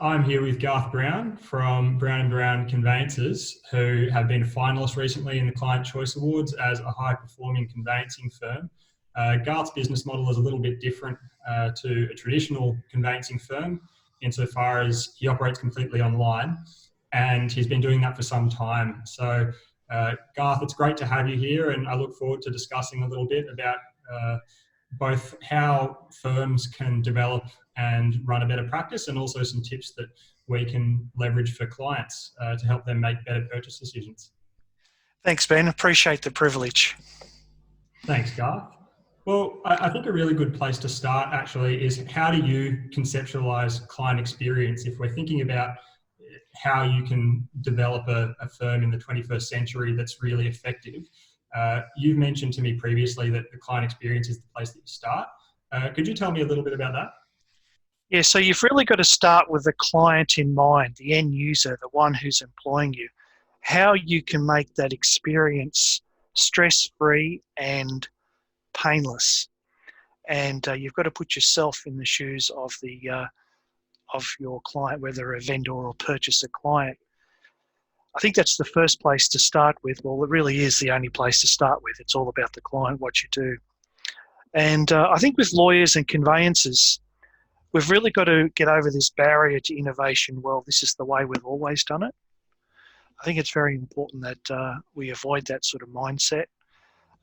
I'm here with Garth Brown from Brown Brown Conveyancers, who have been a finalist recently in the Client Choice Awards as a high-performing conveyancing firm. Garth's business model is a little bit different to a traditional conveyancing firm insofar as he operates completely online, and he's been doing that for some time. So, Garth, it's great to have you here, and I look forward to discussing a little bit about both how firms can develop and run a better practice, and also some tips that we can leverage for clients to help them make better purchase decisions. Thanks, Ben. Appreciate the privilege. Thanks, Garth. Well, I think a really good place to start actually is, how do you conceptualize client experience if we're thinking about how you can develop a firm in the 21st century that's really effective? You've mentioned to me previously that the client experience is the place that you start. Could you tell me a little bit about that? Yeah, so you've really got to start with the client in mind, the end user, the one who's employing you. How you can make that experience stress-free and painless. And you've got to put yourself in the shoes of your client, whether a vendor or purchaser client. I think that's the first place to start with. Well, it really is the only place to start with. It's all about the client, what you do. And I think with lawyers and conveyancers, we've really got to get over this barrier to innovation. Well, this is the way we've always done it. I think it's very important that we avoid that sort of mindset.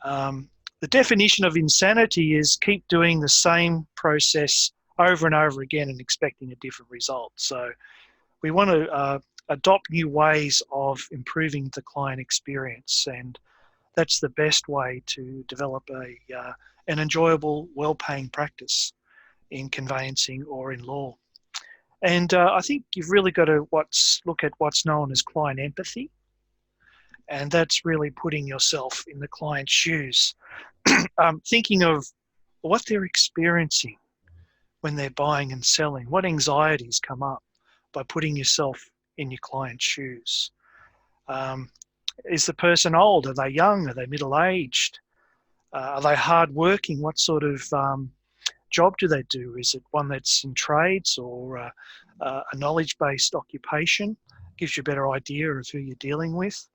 The definition of insanity is keep doing the same process over and over again and expecting a different result. So we want to adopt new ways of improving the client experience, and that's the best way to develop an enjoyable, well-paying practice in conveyancing or in law. And I think you've really got to look at what's known as client empathy, and that's really putting yourself in the client's shoes, thinking of what they're experiencing when they're buying and selling, what anxieties come up by putting yourself in your client's shoes. Is the person old? Are they young? Are they middle-aged? Are they hard-working? What sort of job do they do? Is it one that's in trades or a knowledge-based occupation? Gives you a better idea of who you're dealing with.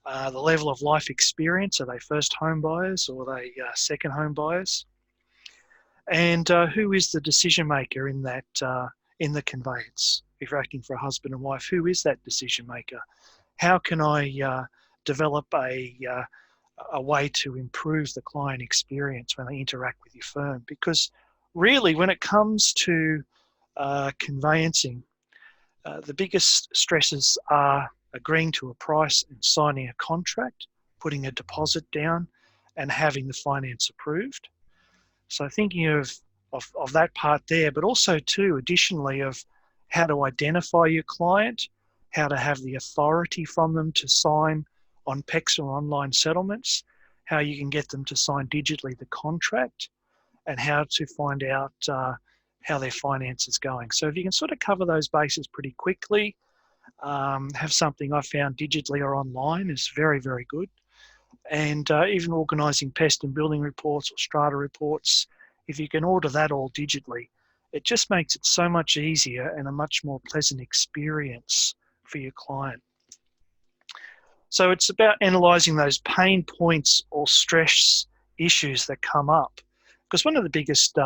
The level of life experience, are they first home buyers or are they second home buyers? And who is the decision maker in that in the conveyance? If you're acting for a husband and wife, who is that decision maker? How can I develop a way to improve the client experience when they interact with your firm? Because really, when it comes to conveyancing, the biggest stresses are agreeing to a price and signing a contract, putting a deposit down, and having the finance approved. So thinking of that part there, but also too, additionally, of how to identify your client, how to have the authority from them to sign on PECs or online settlements, how you can get them to sign digitally the contract, and how to find out how their finance is going. So if you can sort of cover those bases pretty quickly, have something I found digitally or online is very, very good. And even organising pest and building reports or strata reports, if you can order that all digitally, it just makes it so much easier and a much more pleasant experience for your client. So it's about analysing those pain points or stress issues that come up. Because one of the biggest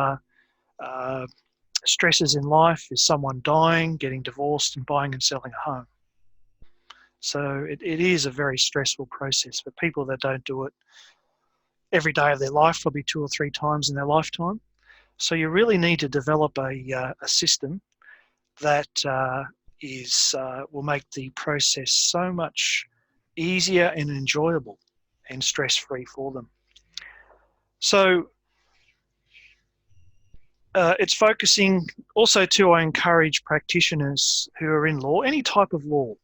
stresses in life is someone dying, getting divorced, and buying and selling a home. So it is a very stressful process for people that don't do it every day of their life, probably 2 or 3 times in their lifetime. So you really need to develop a system that will make the process so much easier and enjoyable and stress-free for them. So it's focusing also too, I encourage practitioners who are in law, any type of law,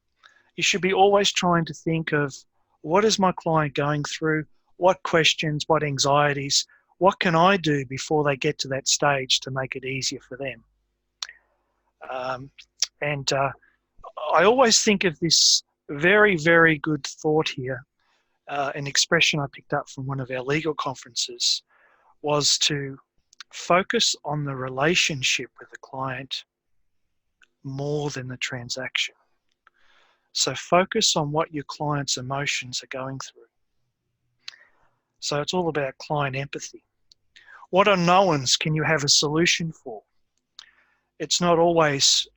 you should be always trying to think of, what is my client going through? What questions, what anxieties, what can I do before they get to that stage to make it easier for them? I always think of this very, very good thought here. An expression I picked up from one of our legal conferences was to focus on the relationship with the client more than the transaction. So focus on what your client's emotions are going through. So it's all about client empathy. What unknowns can you have a solution for? It's not always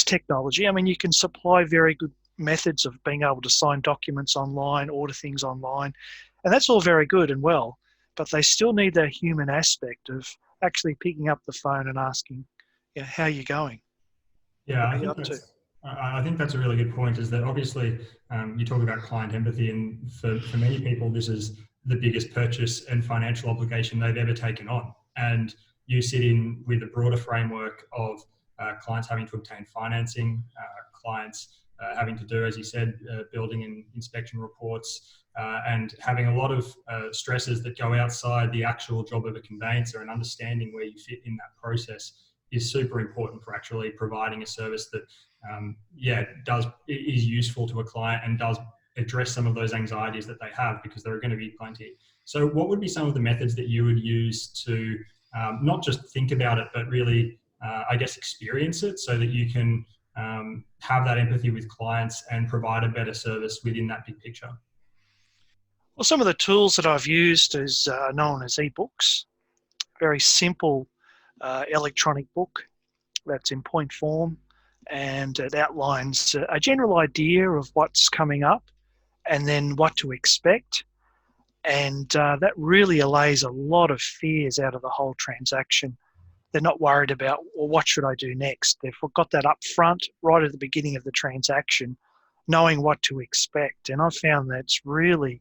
technology. I mean, you can supply very good methods of being able to sign documents online, order things online, and that's all very good and well, but they still need that human aspect of actually picking up the phone and asking, how are you going? Yeah, What are you up to? I think that's a really good point. Is that obviously you talk about client empathy, and for many people, this is the biggest purchase and financial obligation they've ever taken on. And you sit in with a broader framework of clients having to obtain financing, clients having to do, as you said, building and inspection reports, and having a lot of stresses that go outside the actual job of a conveyancer, and understanding where you fit in that process is super important for actually providing a service that, is useful to a client and does address some of those anxieties that they have, because there are going to be plenty. So what would be some of the methods that you would use to not just think about it, but really, experience it, so that you can have that empathy with clients and provide a better service within that big picture? Well, some of the tools that I've used is known as ebooks. Very simple electronic book that's in point form, and it outlines a general idea of what's coming up and then what to expect. And that really allays a lot of fears out of the whole transaction. They're not worried about, well, what should I do next? They've got that up front, right at the beginning of the transaction, knowing what to expect. And I've found that's really,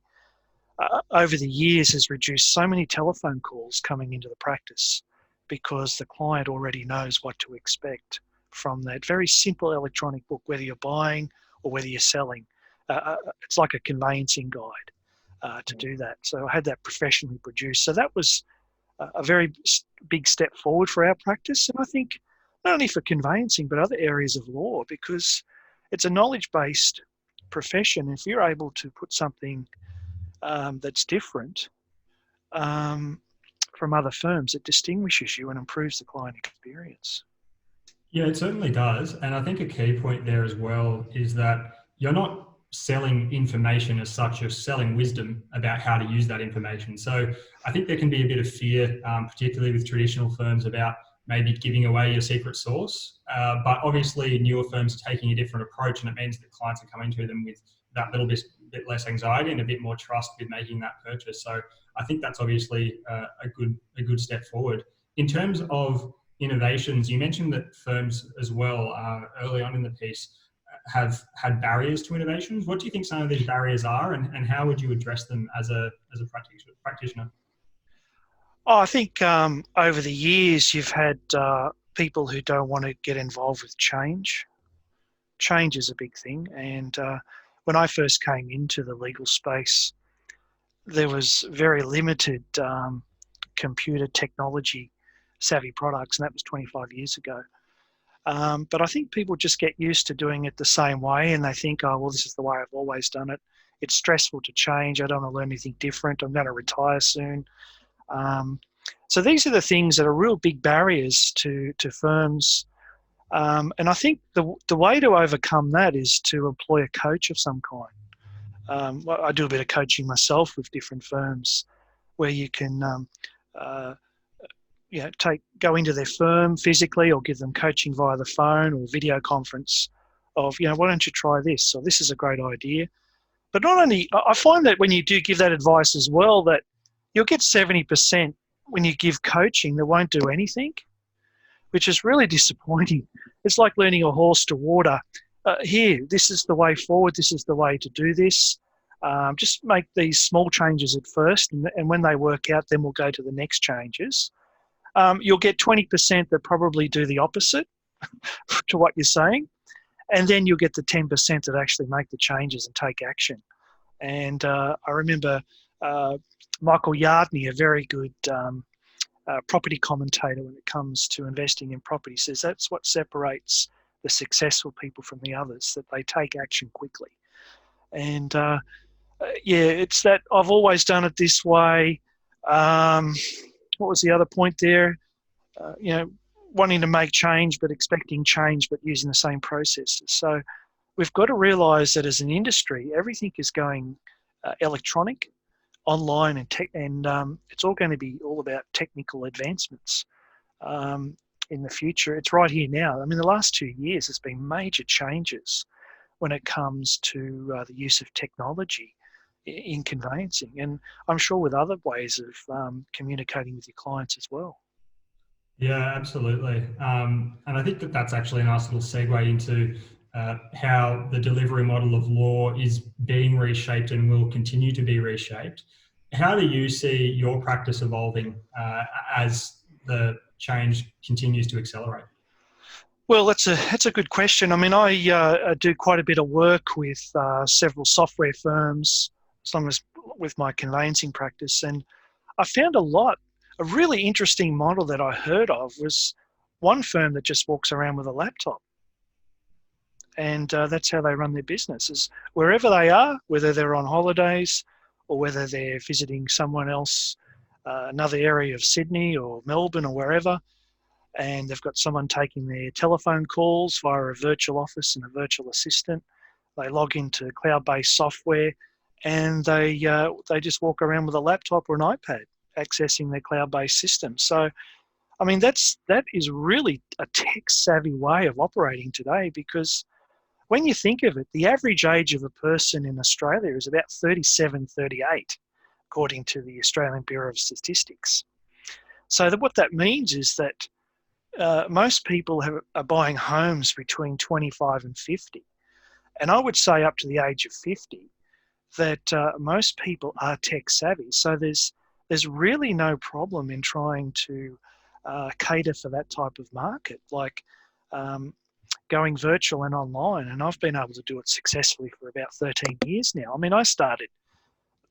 over the years, has reduced so many telephone calls coming into the practice, because the client already knows what to expect from that very simple electronic book, whether you're buying or whether you're selling. It's like a conveyancing guide to do that. So I had that professionally produced. So that was a very big step forward for our practice. And I think not only for conveyancing, but other areas of law, because it's a knowledge-based profession. If you're able to put something that's different from other firms, it distinguishes you and improves the client experience. Yeah, it certainly does. And I think a key point there as well is that you're not selling information as such, you're selling wisdom about how to use that information. So I think there can be a bit of fear, particularly with traditional firms, about maybe giving away your secret sauce. But obviously newer firms are taking a different approach, and it means that clients are coming to them with that little bit less anxiety and a bit more trust with making that purchase. So I think that's obviously a good step forward. In terms of innovations, you mentioned that firms as well, early on in the piece, have had barriers to innovations. What do you think some of these barriers are, and how would you address them as a practitioner? Oh, I think over the years you've had people who don't want to get involved with change. Change is a big thing, and when I first came into the legal space, there was very limited computer technology savvy products, and that was 25 years ago. But I think people just get used to doing it the same way, and they think, oh, well, this is the way I've always done it. It's stressful to change. I don't want to learn anything different. I'm going to retire soon. So these are the things that are real big barriers to firms. And I think the way to overcome that is to employ a coach of some kind. I do a bit of coaching myself with different firms, where you can go into their firm physically, or give them coaching via the phone or video conference of, why don't you try this? Or this is a great idea. But not only, I find that when you do give that advice as well, that you'll get 70% when you give coaching that won't do anything, which is really disappointing. It's like learning a horse to water. Here, this is the way forward. This is the way to do this. Just make these small changes at first, and when they work out, then we'll go to the next changes. You'll get 20% that probably do the opposite to what you're saying, and then you'll get the 10% that actually make the changes and take action. And I remember Michael Yardney, a very good property commentator when it comes to investing in property, says that's what separates the successful people from the others, that they take action quickly. And it's that I've always done it this way. What was the other point there? wanting to make change, but expecting change, but using the same processes. So we've got to realise that as an industry, everything is going electronic, online, and it's all going to be all about technical advancements in the future. It's right here now. I mean, the last 2 years, there's been major changes when it comes to the use of technology in conveyancing, and I'm sure with other ways of communicating with your clients as well. Yeah, absolutely. And I think that that's actually a nice little segue into how the delivery model of law is being reshaped and will continue to be reshaped. How do you see your practice evolving as the change continues to accelerate? Well, that's a good question. I mean, I do quite a bit of work with several software firms, as long as with my conveyancing practice, and I found a really interesting model that I heard of was one firm that just walks around with a laptop, and that's how they run their businesses. Wherever they are, whether they're on holidays or whether they're visiting someone else, another area of Sydney or Melbourne or wherever, and they've got someone taking their telephone calls via a virtual office and a virtual assistant. They log into cloud-based software, and they just walk around with a laptop or an iPad accessing their cloud-based system. So, I mean, that is really a tech-savvy way of operating today, because when you think of it, the average age of a person in Australia is about 37, 38, according to the Australian Bureau of Statistics. So what that means is that most people are buying homes between 25 and 50. And I would say up to the age of 50 that most people are tech savvy. So there's really no problem in trying to cater for that type of market, like going virtual and online. And I've been able to do it successfully for about 13 years now. I mean, I started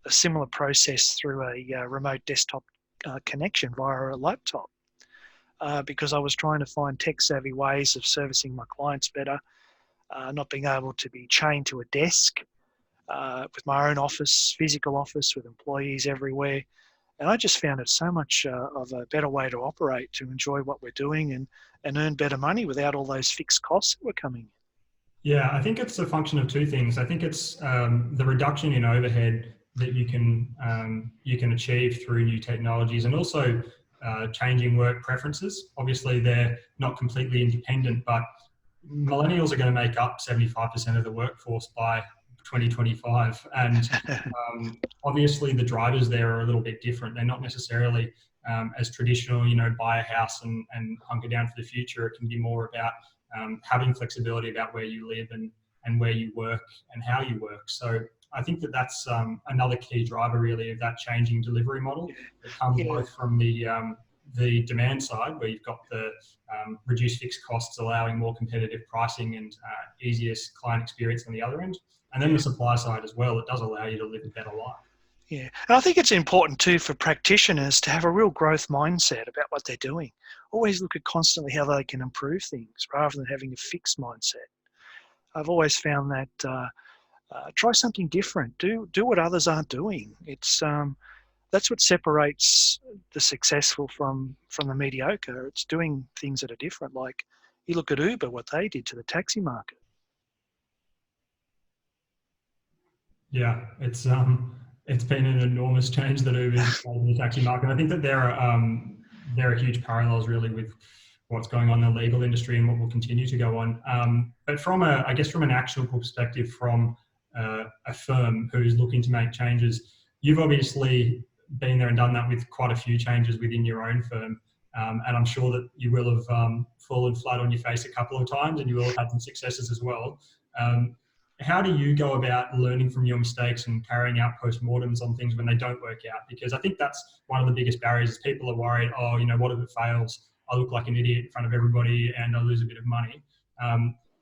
a similar process through a remote desktop connection via a laptop. Because I was trying to find tech-savvy ways of servicing my clients better, not being able to be chained to a desk with my own office, physical office with employees everywhere. And I just found it so much of a better way to operate, to enjoy what we're doing and earn better money without all those fixed costs that were coming in. Yeah, I think it's a function of two things. I think it's the reduction in overhead that you can achieve through new technologies, and also changing work preferences. Obviously, they're not completely independent, but millennials are going to make up 75% of the workforce by 2025. And obviously, the drivers there are a little bit different. They're not necessarily as traditional, buy a house and hunker down for the future. It can be more about having flexibility about where you live and where you work and how you work. So I think that that's another key driver, really, of that changing delivery model. It comes both from the demand side, where you've got the reduced fixed costs, allowing more competitive pricing and easiest client experience on the other end, and then the supply side as well. It does allow you to live a better life. Yeah, and I think it's important too for practitioners to have a real growth mindset about what they're doing. Always look at constantly how they can improve things rather than having a fixed mindset. I've always found that try something different. Do what others aren't doing. It's that's what separates the successful from the mediocre. It's doing things that are different. Like you look at Uber, what they did to the taxi market. Yeah, it's been an enormous change that Uber's made in the taxi market. I think that there are huge parallels really with what's going on in the legal industry and what will continue to go on. But from an actionable perspective, from a firm who's looking to make changes, you've obviously been there and done that with quite a few changes within your own firm. And I'm sure that you will have fallen flat on your face a couple of times, and you will have had some successes as well. How do you go about learning from your mistakes and carrying out postmortems on things when they don't work out? Because I think that's one of the biggest barriers. Is people are worried, what if it fails? I look like an idiot in front of everybody and I lose a bit of money.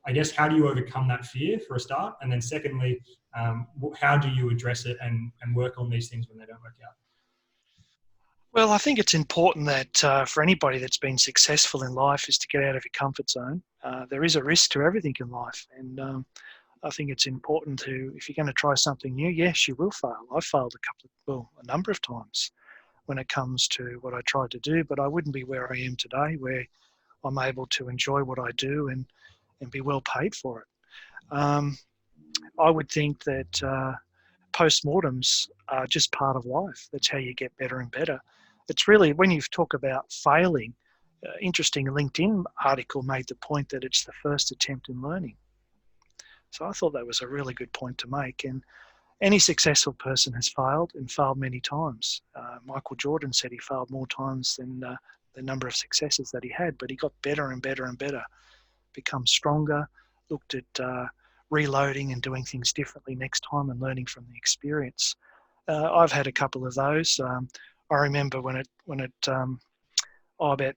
I guess, how do you overcome that fear for a start? And then secondly, how do you address it and work on these things when they don't work out? Well, I think it's important that for anybody that's been successful in life is to get out of your comfort zone. There is a risk to everything in life, and I think it's important to, if you're going to try something new, yes, you will fail. I've failed a number of times when it comes to what I tried to do, but I wouldn't be where I am today, where I'm able to enjoy what I do and be well paid for it. I would think that postmortems are just part of life. That's how you get better and better. It's really, when you talk about failing, interesting LinkedIn article made the point that it's the first attempt in learning. So I thought that was a really good point to make. And any successful person has failed and failed many times. Michael Jordan said he failed more times than the number of successes that he had, but he got better and better and better, become stronger, looked at reloading and doing things differently next time and learning from the experience. I've had a couple of those. I remember about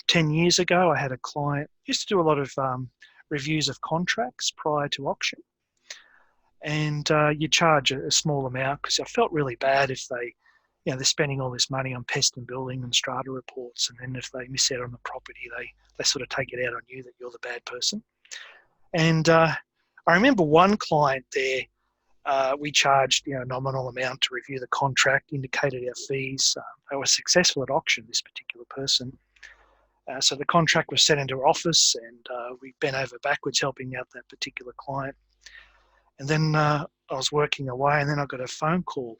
10 years ago, I had a client, used to do a lot of reviews of contracts prior to auction. And you charge a small amount because I felt really bad if they're spending all this money on pest and building and strata reports, and then if they miss out on the property, they sort of take it out on you that you're the bad person. And I remember one client there, we charged a nominal amount to review the contract, indicated our fees. They were successful at auction, this particular person. So the contract was sent into our office, and we bent over backwards helping out that particular client. And then I was working away, and then I got a phone call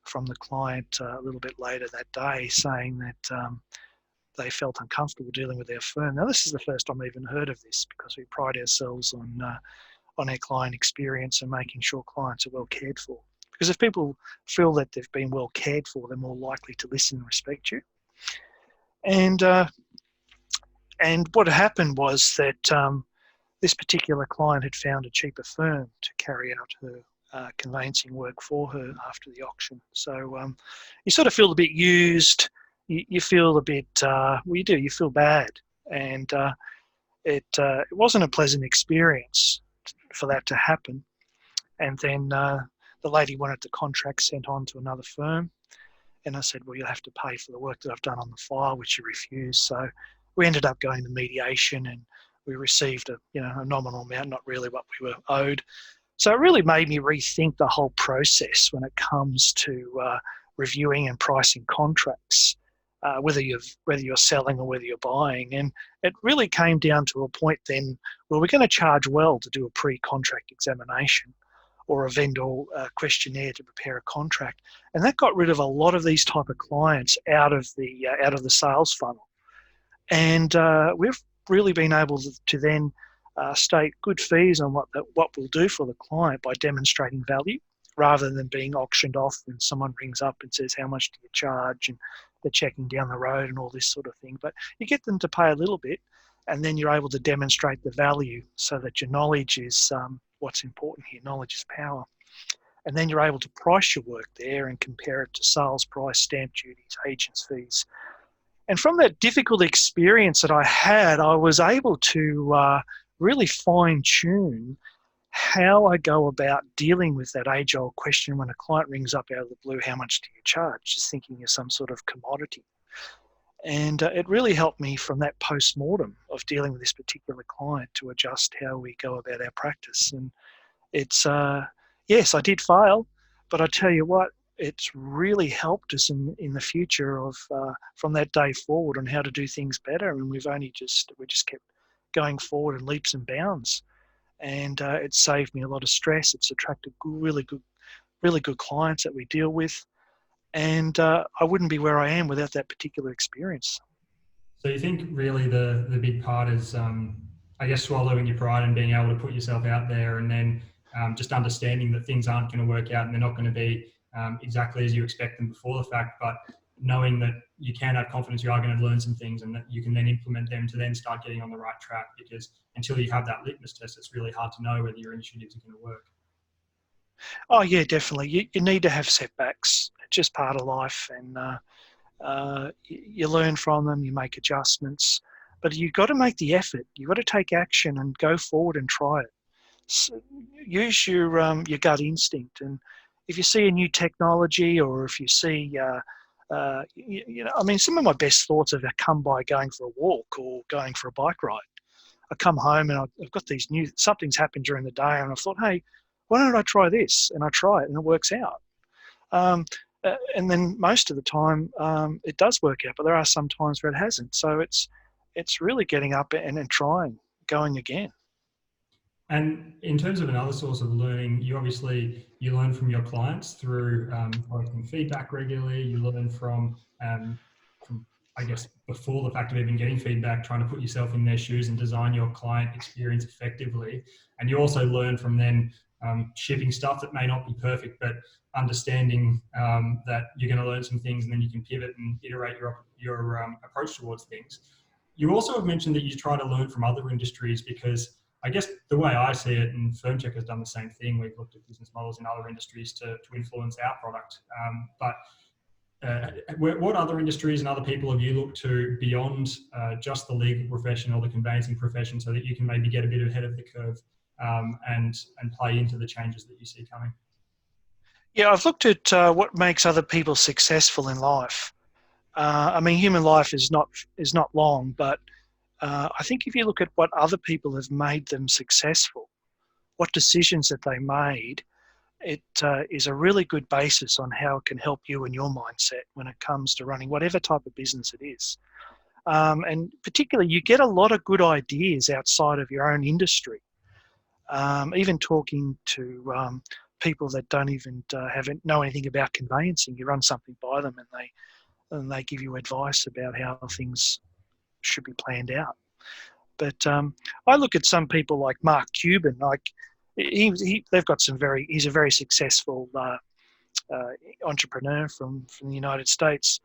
from the client a little bit later that day saying that they felt uncomfortable dealing with our firm. Now, this is the first time I even heard of this, because we pride ourselves on our client experience and making sure clients are well cared for. Because if people feel that they've been well cared for, they're more likely to listen and respect you. And what happened was that this particular client had found a cheaper firm to carry out her conveyancing work for her after the auction. So you sort of feel a bit used. You feel a bit, you feel bad. And it wasn't a pleasant experience for that to happen. And then the lady wanted the contract sent on to another firm. And I said, well, you'll have to pay for the work that I've done on the file, which she refused. So we ended up going to mediation, and we received a nominal amount, not really what we were owed. So it really made me rethink the whole process when it comes to reviewing and pricing contracts, whether you're selling or whether you're buying. And it really came down to a point then where we're going to charge well to do a pre-contract examination or a vendor questionnaire to prepare a contract. And that got rid of a lot of these type of clients out of the sales funnel. And we've really been able to then state good fees on what we'll do for the client by demonstrating value, rather than being auctioned off and someone rings up and says, how much do you charge? And they're checking down the road and all this sort of thing. But you get them to pay a little bit, and then you're able to demonstrate the value so that your knowledge is what's important here. Knowledge is power. And then you're able to price your work there and compare it to sales price, stamp duties, agents' fees. And from that difficult experience that I had, I was able to really fine-tune how I go about dealing with that age-old question when a client rings up out of the blue, how much do you charge? Just thinking you're some sort of commodity. And it really helped me from that post-mortem of dealing with this particular client to adjust how we go about our practice. And it's, yes, I did fail, but I tell you what, it's really helped us in the future of from that day forward on how to do things better. And we just kept going forward in leaps and bounds. And it saved me a lot of stress. It's attracted really good clients that we deal with. And I wouldn't be where I am without that particular experience. So you think really the big part is, I guess, swallowing your pride and being able to put yourself out there, and then just understanding that things aren't going to work out and they're not going to be exactly as you expect them before the fact, but knowing that you can have confidence you are going to learn some things and that you can then implement them to then start getting on the right track, because until you have that litmus test, it's really hard to know whether your initiatives are going to work. Oh, yeah, definitely. You need to have setbacks. It's just part of life, and you learn from them, you make adjustments, but you've got to make the effort. You've got to take action and go forward and try it. So use your gut instinct, and if you see a new technology, or if you see, some of my best thoughts have come by going for a walk or going for a bike ride. I come home and I've got these something's happened during the day, and I thought, hey, why don't I try this? And I try it, and it works out. And then most of the time, it does work out, but there are some times where it hasn't. So it's really getting up and trying, going again. And in terms of another source of learning, you learn from your clients through collecting feedback regularly. You learn from I guess before the fact of even getting feedback, trying to put yourself in their shoes and design your client experience effectively. And you also learn from then shipping stuff that may not be perfect, but understanding that you're going to learn some things, and then you can pivot and iterate your approach towards things. You also have mentioned that you try to learn from other industries, because I guess the way I see it, and FirmCheck has done the same thing, we've looked at business models in other industries to influence our product. What other industries and other people have you looked to beyond just the legal profession or the conveyancing profession, so that you can maybe get a bit ahead of the curve and play into the changes that you see coming? Yeah, I've looked at what makes other people successful in life. I mean, human life is not long, but I think if you look at what other people have made them successful, what decisions that they made, it is a really good basis on how it can help you and your mindset when it comes to running whatever type of business it is. And particularly, you get a lot of good ideas outside of your own industry. Even talking to people that don't even know anything about conveyancing, you run something by them and they give you advice about how things should be planned out. But I look at some people like Mark Cuban, like they've got he's a very successful entrepreneur from the United States.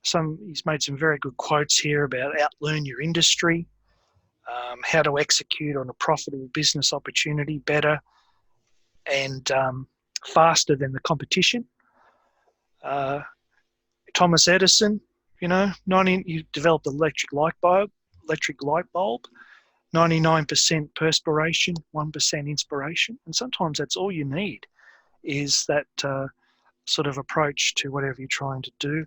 He's made some very good quotes here about outlearn your industry, how to execute on a profitable business opportunity better and faster than the competition. Thomas Edison, he developed the electric light bulb, 99% perspiration, 1% inspiration. And sometimes that's all you need, is that sort of approach to whatever you're trying to do.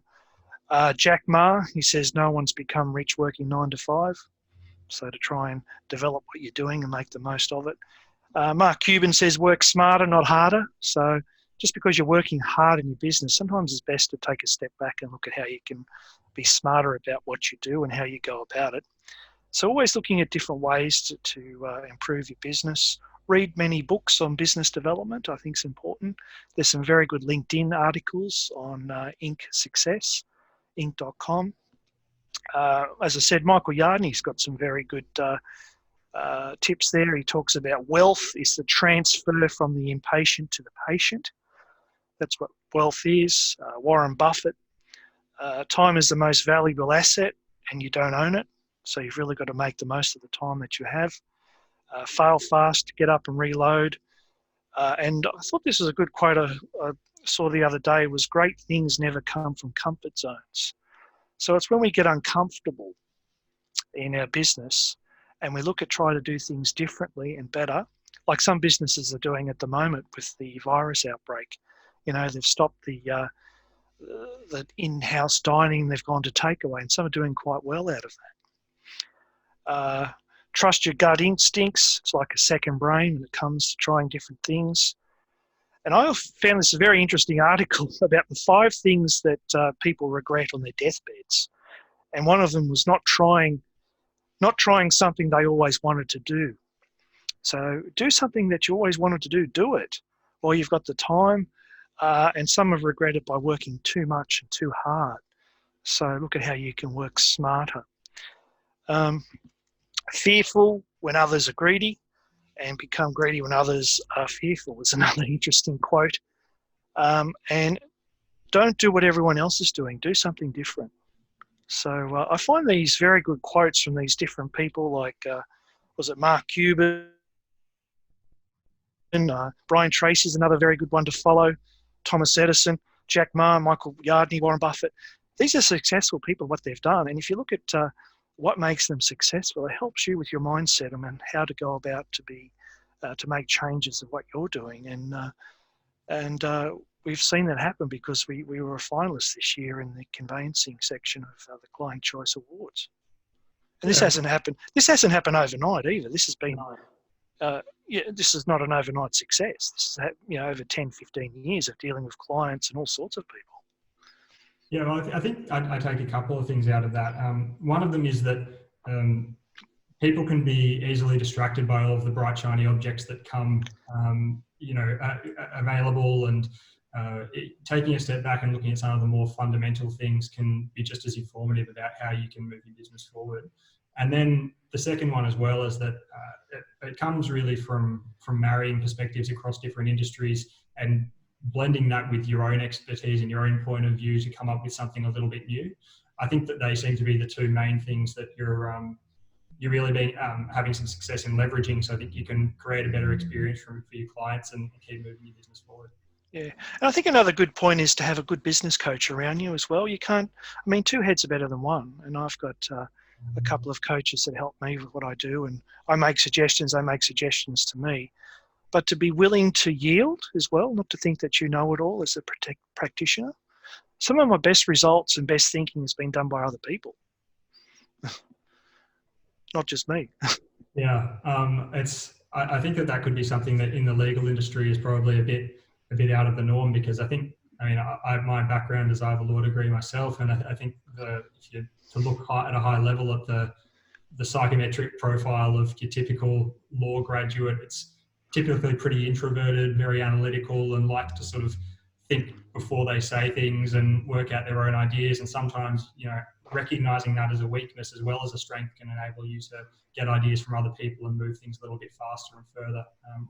Jack Ma, he says no one's become rich working 9 to 5. So to try and develop what you're doing and make the most of it. Mark Cuban says work smarter, not harder. So just because you're working hard in your business, sometimes it's best to take a step back and look at how you can be smarter about what you do and how you go about it. So always looking at different ways to improve your business. Read many books on business development, I think is important. There's some very good LinkedIn articles on Inc. Success, Inc.com. As I said, Michael Yardney's got some very good tips there. He talks about wealth is the transfer from the impatient to the patient. That's what wealth is. Warren Buffett, time is the most valuable asset and you don't own it. So you've really got to make the most of the time that you have. Fail fast, get up and reload. And I thought this was a good quote I saw the other day, was great things never come from comfort zones. So it's when we get uncomfortable in our business and we look at trying to do things differently and better, like some businesses are doing at the moment with the virus outbreak. They've stopped the in-house dining, they've gone to takeaway, and some are doing quite well out of that. Trust your gut instincts. It's like a second brain when it comes to trying different things. And I found this a very interesting article about the 5 things that people regret on their deathbeds. And one of them was not trying something they always wanted to do. So do something that you always wanted to do it while you've got the time. And some have regretted by working too much and too hard. So look at how you can work smarter. Fearful when others are greedy, and become greedy when others are fearful is another interesting quote. And don't do what everyone else is doing. Do something different. So I find these very good quotes from these different people, like, was it Mark Cuban? Brian Tracy's another very good one to follow. Thomas Edison, Jack Ma, Michael Yardney, Warren Buffett. These are successful people, what they've done. And if you look at what makes them successful, it helps you with your mindset and how to go about to make changes of what you're doing. And we've seen that happen because we were a finalist this year in the conveyancing section of the Client Choice Awards. And this hasn't happened. This hasn't happened overnight either. This has been, this is not an overnight success. This is over 10, 15 years of dealing with clients and all sorts of people. Yeah, well, I think I take a couple of things out of that. One of them is that people can be easily distracted by all of the bright, shiny objects that come, available, and taking a step back and looking at some of the more fundamental things can be just as informative about how you can move your business forward. And then the second one as well is that it comes really from marrying perspectives across different industries and blending that with your own expertise and your own point of view to come up with something a little bit new. I think that they seem to be the two main things that you're really being having some success in leveraging, so that you can create a better experience for your clients and keep moving your business forward. Yeah, and I think another good point is to have a good business coach around you as well. You can't, I mean, two heads are better than one. And I've got a couple of coaches that help me with what I do, and I make suggestions, they make suggestions to me. But to be willing to yield as well, not to think that you know it all as a practitioner. Some of my best results and best thinking has been done by other people, not just me. Yeah, I think that could be something that in the legal industry is probably a bit out of the norm, because I think, my background is I have a law degree myself, and I think if you to look at a high level at the psychometric profile of your typical law graduate, it's typically pretty introverted, very analytical, and like to sort of think before they say things and work out their own ideas. And sometimes, recognizing that as a weakness as well as a strength can enable you to get ideas from other people and move things a little bit faster and further,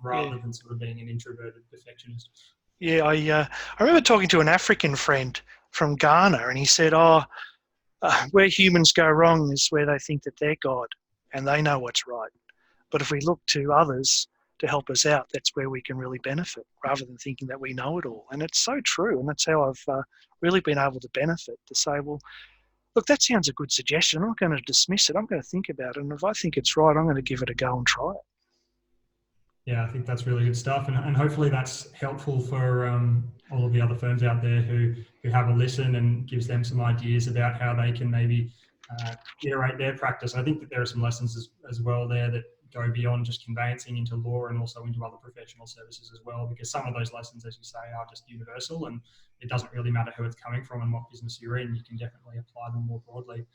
rather than sort of being an introverted perfectionist. Yeah, I remember talking to an African friend from Ghana, and he said, where humans go wrong is where they think that they're God and they know what's right. But if we look to others to help us out, that's where we can really benefit, rather than thinking that we know it all. And it's so true. And that's how I've really been able to benefit, to say, well, look, that sounds a good suggestion. I'm not going to dismiss it. I'm going to think about it. And if I think it's right, I'm going to give it a go and try it. Yeah, I think that's really good stuff. And hopefully that's helpful for all of the other firms out there who have a listen, and gives them some ideas about how they can maybe iterate their practice. I think that there are some lessons as well there that go beyond just conveyancing into law and also into other professional services as well, because some of those lessons, as you say, are just universal, and it doesn't really matter who it's coming from and what business you're in. You can definitely apply them more broadly.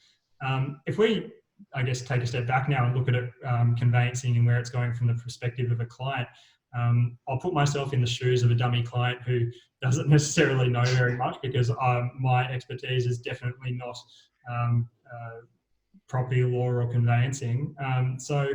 If we, I guess, take a step back now and look at it, conveyancing and where it's going from the perspective of a client, I'll put myself in the shoes of a dummy client who doesn't necessarily know very much, because my expertise is definitely not property law or conveyancing. So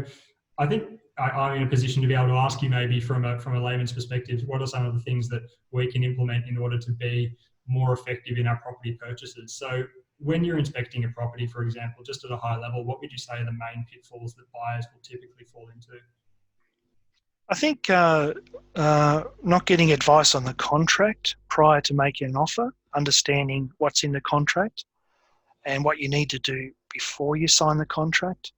I think I'm in a position to be able to ask you, maybe from a layman's perspective, what are some of the things that we can implement in order to be more effective in our property purchases? So when you're inspecting a property, for example, just at a high level, what would you say are the main pitfalls that buyers will typically fall into? I think not getting advice on the contract prior to making an offer, understanding what's in the contract and what you need to do before you sign the contract,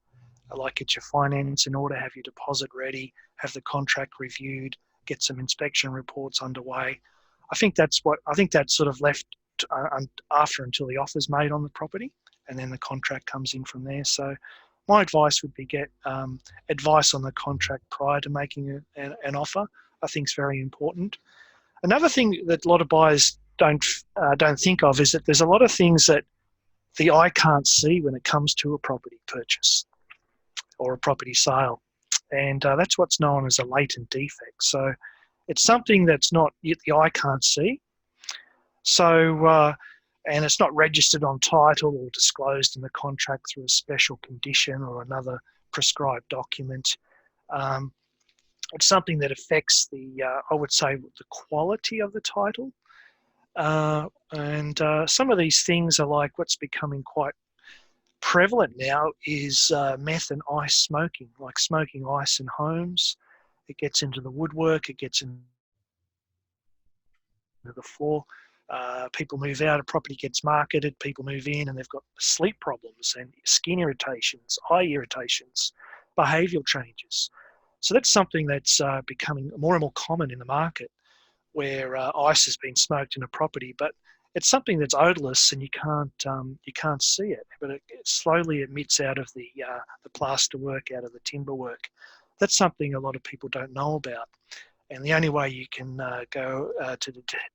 like get your finance in order, have your deposit ready, have the contract reviewed, get some inspection reports underway. I think that's sort of left after until the offer's made on the property, and then the contract comes in from there. So my advice would be get advice on the contract prior to making an offer. I think is very important. Another thing that a lot of buyers don't think of is that there's a lot of things that the eye can't see when it comes to a property purchase or a property sale, and that's what's known as a latent defect. So it's something that's not the eye can't see. So and it's not registered on title or disclosed in the contract through a special condition or another prescribed document. It's something that affects I would say, the quality of the title. And some of these things are like what's becoming quite prevalent now is meth and ice smoking, like smoking ice in homes. It gets into the woodwork, it gets into the floor. People move out, a property gets marketed, people move in and they've got sleep problems and skin irritations, eye irritations, behavioural changes. So that's something that's becoming more and more common in the market, where ice has been smoked in a property, but it's something that's odorless and you can't see it, but it slowly emits out of the plaster work, out of the timber work. That's something a lot of people don't know about. And the only way you can go to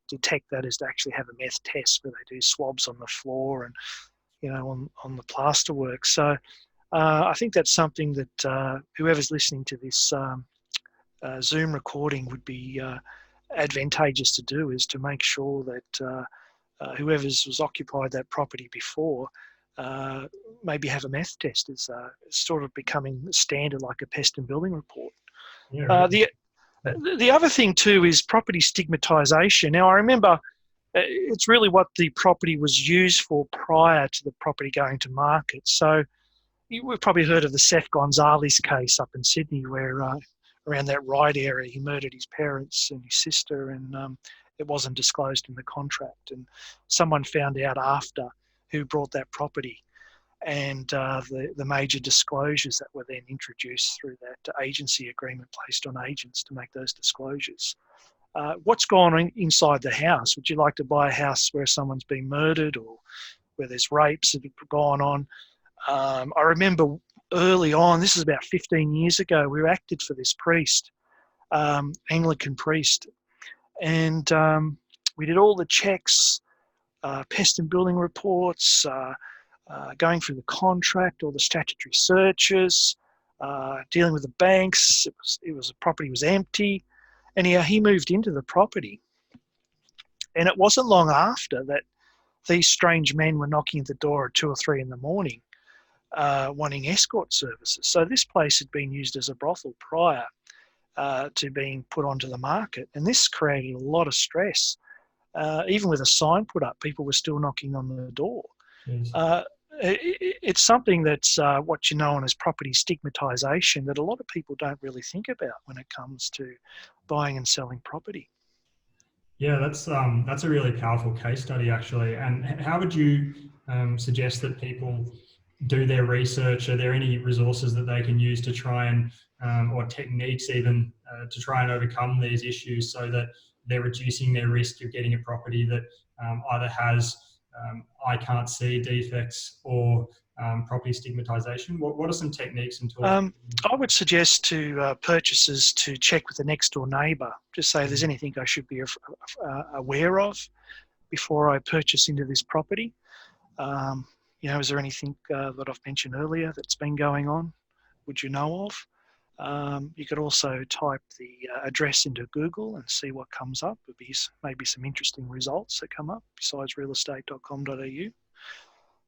detect that is to actually have a meth test where they do swabs on the floor and, on the plaster work. So I think that's something that whoever's listening to this Zoom recording would be advantageous to do, is to make sure that whoever's was occupied that property before maybe have a meth test. Is sort of becoming standard, like a pest and building report. Yeah, really. The other thing too is property stigmatisation. Now, I remember it's really what the property was used for prior to the property going to market. So we've probably heard of the Seth Gonzalez case up in Sydney, where around that Ryde area, he murdered his parents and his sister, and it wasn't disclosed in the contract. And someone found out after who brought that property, and the major disclosures that were then introduced through that agency agreement placed on agents to make those disclosures. What's gone on inside the house? Would you like to buy a house where someone's been murdered, or where there's rapes that have gone on? I remember early on, this is about 15 years ago, we acted for this priest, Anglican priest, and we did all the checks, pest and building reports, going through the contract, all the statutory searches, dealing with the banks. The property was empty. Anyhow, he moved into the property, and it wasn't long after that these strange men were knocking at the door at 2 or 3 in the morning, wanting escort services. So this place had been used as a brothel prior to being put onto the market, and this created a lot of stress. Even with a sign put up, people were still knocking on the door. Yes. It's something that's what you know as property stigmatisation that a lot of people don't really think about when it comes to buying and selling property. Yeah, that's a really powerful case study, actually. And how would you suggest that people do their research? Are there any resources that they can use to try and, or techniques even, to try and overcome these issues so that they're reducing their risk of getting a property that either has I can't see defects or property stigmatisation? What are some techniques and tools? I would suggest to purchasers to check with the next door neighbour, just say, there's anything I should be aware of before I purchase into this property. Is there anything that I've mentioned earlier that's been going on? Would you know of? You could also type the address into Google and see what comes up. There'd be maybe some interesting results that come up besides realestate.com.au.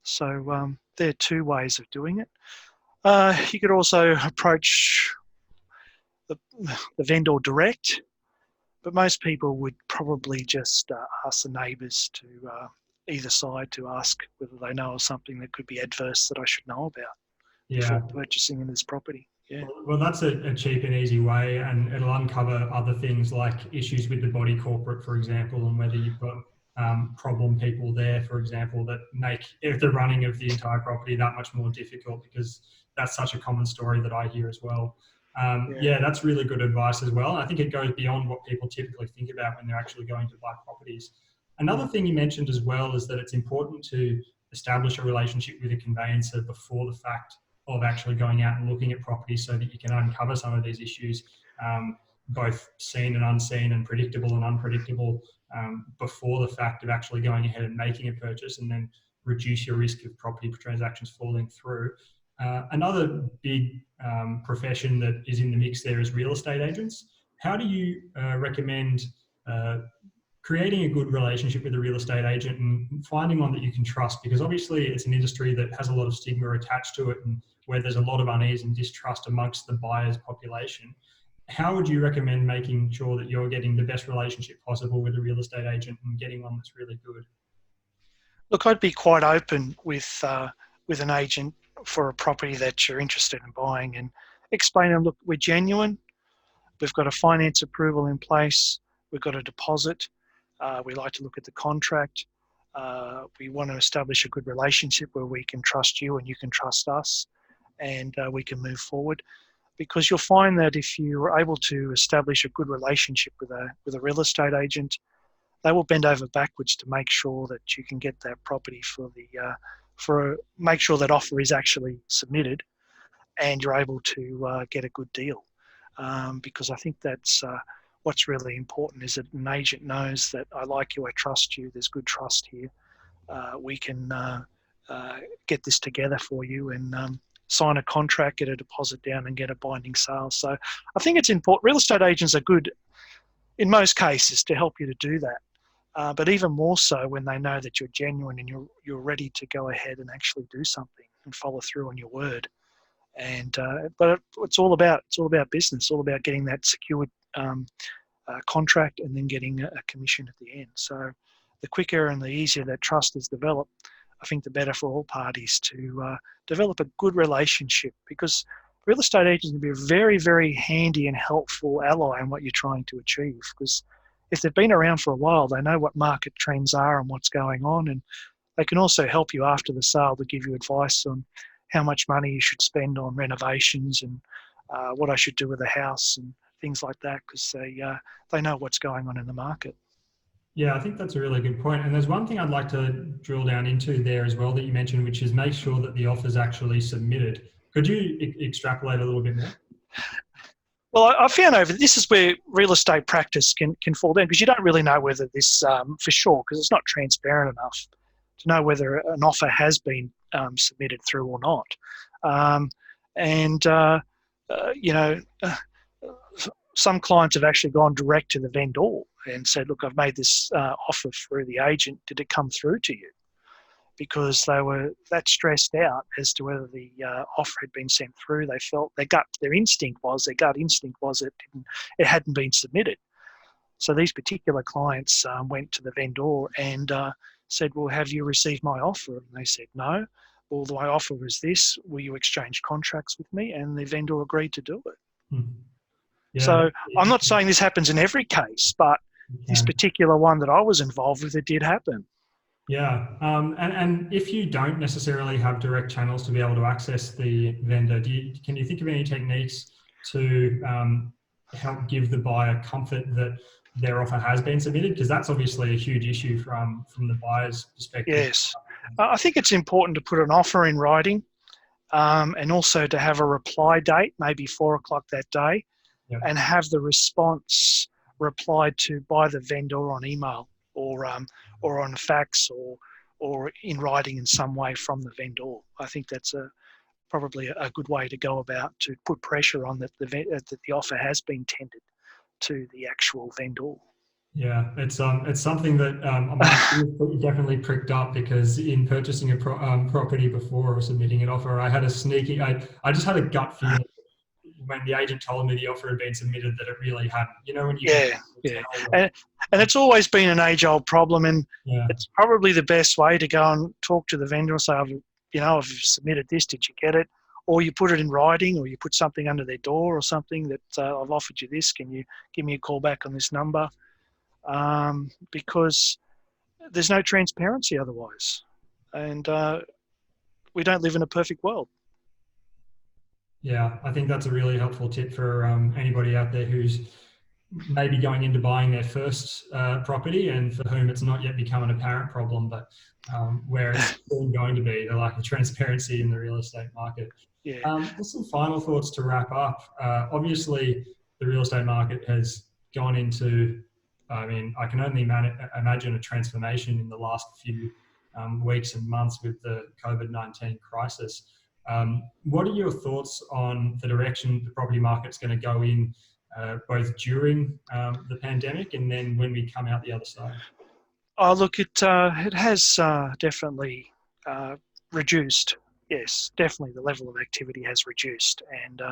So there are 2 ways of doing it. You could also approach the vendor direct, but most people would probably just ask the neighbours to either side to ask whether they know of something that could be adverse that I should know about before purchasing in this property. Yeah. Well, that's a cheap and easy way, and it'll uncover other things like issues with the body corporate, for example, and whether you've got problem people there, for example, that make the running of the entire property that much more difficult, because that's such a common story that I hear as well. That's really good advice as well. I think it goes beyond what people typically think about when they're actually going to buy properties. Another thing you mentioned as well is that it's important to establish a relationship with a conveyancer before the fact of actually going out and looking at properties, so that you can uncover some of these issues, both seen and unseen, and predictable and unpredictable, before the fact of actually going ahead and making a purchase, and then reduce your risk of property transactions falling through. Another big profession that is in the mix there is real estate agents. How do you recommend creating a good relationship with a real estate agent and finding one that you can trust? Because obviously it's an industry that has a lot of stigma attached to it, and where there's a lot of unease and distrust amongst the buyer's population. How would you recommend making sure that you're getting the best relationship possible with a real estate agent and getting one that's really good? Look, I'd be quite open with an agent for a property that you're interested in buying, and explain them, look, we're genuine. We've got a finance approval in place. We've got a deposit. We like to look at the contract. We want to establish a good relationship where we can trust you and you can trust us, and we can move forward. Because you'll find that if you're able to establish a good relationship with a real estate agent, they will bend over backwards to make sure that you can get that property make sure that offer is actually submitted, and you're able to get a good deal. Because I think that's what's really important, is that an agent knows that I like you, I trust you, there's good trust here. We can get this together for you, and sign a contract, get a deposit down, and get a binding sale. So I think it's important. Real estate agents are good in most cases to help you to do that. But even more so when they know that you're genuine and you're ready to go ahead and actually do something and follow through on your word. And but it's all about business. It's all about getting that secured contract and then getting a commission at the end. So the quicker and the easier that trust is developed, I think the better for all parties to develop a good relationship, because real estate agents can be a very, very handy and helpful ally in what you're trying to achieve. Because if they've been around for a while, they know what market trends are and what's going on, and they can also help you after the sale to give you advice on how much money you should spend on renovations and what I should do with the house and things like that, because they know what's going on in the market. Yeah, I think that's a really good point. And there's one thing I'd like to drill down into there as well that you mentioned, which is make sure that the offer's actually submitted. Could you extrapolate a little bit more? Well, I found this is where real estate practice can fall down, because you don't really know whether this, for sure, because it's not transparent enough to know whether an offer has been submitted through or not. Some clients have actually gone direct to the vendor and said, look, I've made this offer through the agent. Did it come through to you? Because they were that stressed out as to whether the offer had been sent through. They felt their gut instinct was it hadn't been submitted. So these particular clients went to the vendor and said, well, have you received my offer? And they said, no. Well, my offer was this. Will you exchange contracts with me? And the vendor agreed to do it. Hmm. Yeah. So I'm not saying this happens in every case, but this particular one that I was involved with, it did happen. Yeah, and if you don't necessarily have direct channels to be able to access the vendor, can you think of any techniques to help give the buyer comfort that their offer has been submitted? Because that's obviously a huge issue from the buyer's perspective. Yes, I think it's important to put an offer in writing, and also to have a reply date, maybe 4 o'clock that day, Yep. and have the response replied to by the vendor on email or on fax or in writing in some way from the vendor. I think that's probably a good way to go about to put pressure on that the offer has been tendered to the actual vendor. Yeah, it's something that my definitely pricked up, because in purchasing a property before or submitting an offer, I had I just had a gut feeling when the agent told me the offer had been submitted that it really hadn't. You know, when you and it's always been an age-old problem, and it's probably the best way to go and talk to the vendor and say, I've submitted this. Did you get it? Or you put it in writing, or you put something under their door or something that I've offered you this. Can you give me a call back on this number? Because there's no transparency otherwise, and we don't live in a perfect world. Yeah, I think that's a really helpful tip for anybody out there who's maybe going into buying their first property and for whom it's not yet become an apparent problem, but where it's soon going to be, the lack of transparency in the real estate market. Yeah. Just some final thoughts to wrap up. Obviously, the real estate market has gone into, I can only imagine a transformation in the last few weeks and months with the COVID-19 crisis. What are your thoughts on the direction the property market's going to go in, both during the pandemic and then when we come out the other side? Oh, look, it has definitely reduced. Yes, definitely the level of activity has reduced. And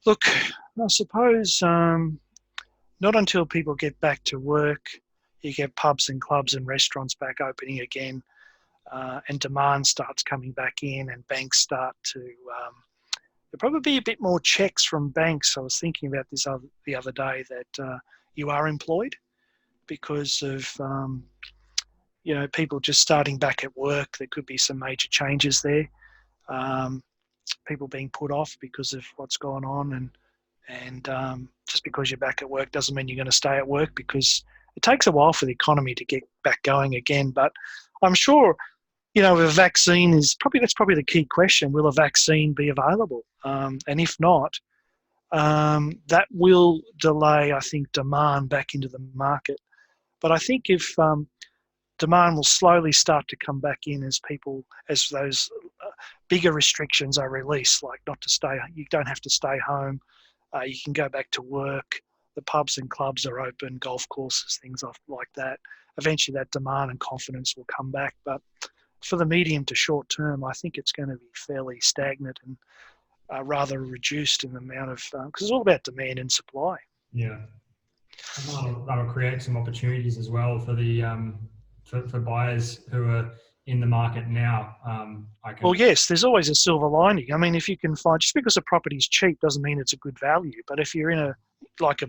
look, I suppose not until people get back to work, you get pubs and clubs and restaurants back opening again, and demand starts coming back in, and banks start to, there'll probably be a bit more checks from banks. I was thinking about this the other day, that you are employed, because of, people just starting back at work. There could be some major changes there. People being put off because of what's going on, and just because you're back at work doesn't mean you're going to stay at work, because it takes a while for the economy to get back going again. But I'm sure, a vaccine that's probably the key question. Will a vaccine be available? And if not, that will delay, I think, demand back into the market. But I think if demand will slowly start to come back in as those bigger restrictions are released, like not to stay. You don't have to stay home. You can go back to work. The pubs and clubs are open, golf courses, things like that. Eventually, that demand and confidence will come back. But for the medium to short term, I think it's going to be fairly stagnant and rather reduced in the amount of, because it's all about demand and supply. Yeah. That'll create some opportunities as well for the for buyers who are in the market now. Well, yes, there's always a silver lining. I mean, if you can find, just because a property is cheap doesn't mean it's a good value. But if you're in a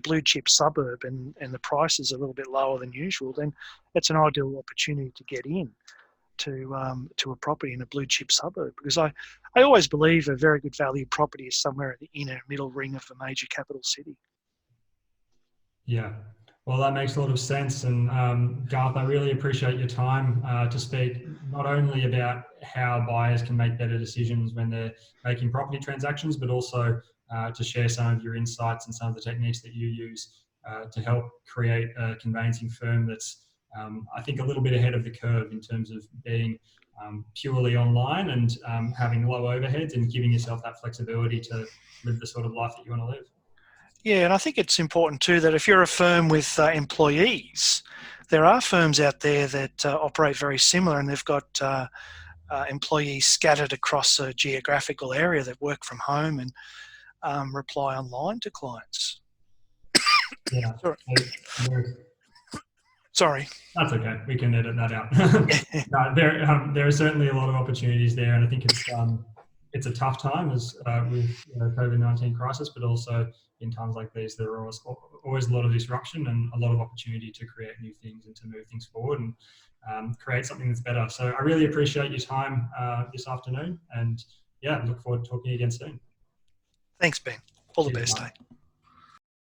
blue chip suburb and the price is a little bit lower than usual, then it's an ideal opportunity to get in to a property in a blue chip suburb. Because I always believe a very good value property is somewhere in the inner middle ring of a major capital city. Yeah, well, that makes a lot of sense. And Garth, I really appreciate your time to speak not only about how buyers can make better decisions when they're making property transactions, but also to share some of your insights and some of the techniques that you use to help create a conveyancing firm that's, I think, a little bit ahead of the curve in terms of being purely online and having low overheads and giving yourself that flexibility to live the sort of life that you want to live. Yeah, and I think it's important too that if you're a firm with employees, there are firms out there that operate very similar, and they've got employees scattered across a geographical area that work from home and reply online to clients. Yeah. Sorry. That's okay. We can edit that out. No, there are certainly a lot of opportunities there, and I think it's a tough time as with COVID-19 crisis, but also in times like these, there are always a lot of disruption and a lot of opportunity to create new things and to move things forward and create something that's better. So I really appreciate your time this afternoon, and yeah, look forward to talking again soon. Thanks, Ben. All the Cheers, best. mate.